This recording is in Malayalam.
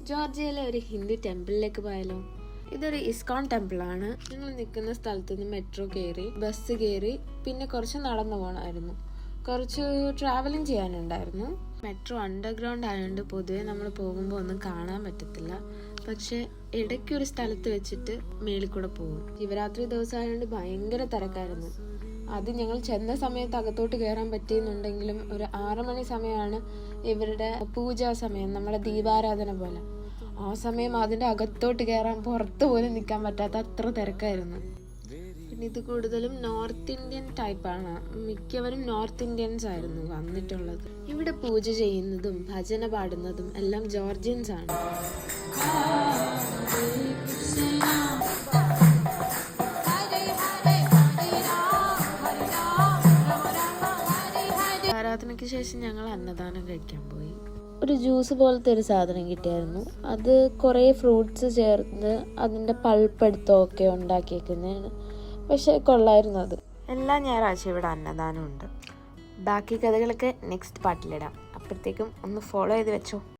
ജോർജിയയിലെ ഒരു ഹിന്ദു ടെമ്പിളിലേക്ക് പോയാലോ? ഇതൊരു ഇസ്കോൺ ടെമ്പിളാണ്. ഞങ്ങൾ നിൽക്കുന്ന സ്ഥലത്ത് നിന്ന് മെട്രോ കയറി, ബസ് കയറി, പിന്നെ കുറച്ച് നടന്നു പോകണമായിരുന്നു. കുറച്ച് ട്രാവലിംഗ് ചെയ്യാനുണ്ടായിരുന്നു. മെട്രോ അണ്ടർഗ്രൗണ്ട് ആയതുകൊണ്ട് പൊതുവെ നമ്മൾ പോകുമ്പോൾ ഒന്നും കാണാൻ പറ്റത്തില്ല. പക്ഷെ ഇടയ്ക്കൊരു സ്ഥലത്ത് വെച്ചിട്ട് മേളിൽ കൂടെ പോകും. ശിവരാത്രി ദിവസമായതുകൊണ്ട് ഭയങ്കര തിരക്കായിരുന്നു. അത് ഞങ്ങൾ ചെന്ന സമയത്ത് അകത്തോട്ട് കയറാൻ പറ്റിയെന്നുണ്ടെങ്കിലും ഒരു 6 മണി സമയമാണ് ഇവരുടെ പൂജാ സമയം, നമ്മളെ ദീപാരാധന പോലെ. ആ സമയം അതിൻ്റെ അകത്തോട്ട് കയറാൻ പുറത്ത് പോലും നിൽക്കാൻ പറ്റാത്ത അത്ര തിരക്കായിരുന്നു. പിന്നെ ഇത് കൂടുതലും നോർത്ത് ഇന്ത്യൻ ടൈപ്പാണ്. മിക്കവരും നോർത്ത് ഇന്ത്യൻസ് ആയിരുന്നു വന്നിട്ടുള്ളത്. ഇവിടെ പൂജ ചെയ്യുന്നതും ഭജന പാടുന്നതും എല്ലാം ജോർജിയൻസ് ആണ്. ആരാധനയ്ക്ക് ശേഷം ഞങ്ങൾ അന്നദാനം കഴിക്കാൻ പോയി. ഒരു ജ്യൂസ് പോലത്തെ ഒരു സാധനം കിട്ടിയായിരുന്നു. അത് കുറേ ഫ്രൂട്ട്സ് ചേർത്ത് അതിൻ്റെ പൾപ്പെടുത്തൊക്കെ ഉണ്ടാക്കിയേക്കുന്നതാണ്. പക്ഷെ കൊള്ളായിരുന്നു അത്. എല്ലാ ഞായറാഴ്ച ഇവിടെ അന്നദാനം ഉണ്ട്. ബാക്കി കഥകളൊക്കെ നെക്സ്റ്റ് പാർട്ടിലിടാം. അപ്പോഴത്തേക്കും ഒന്ന് ഫോളോ ചെയ്ത് വെച്ചോ.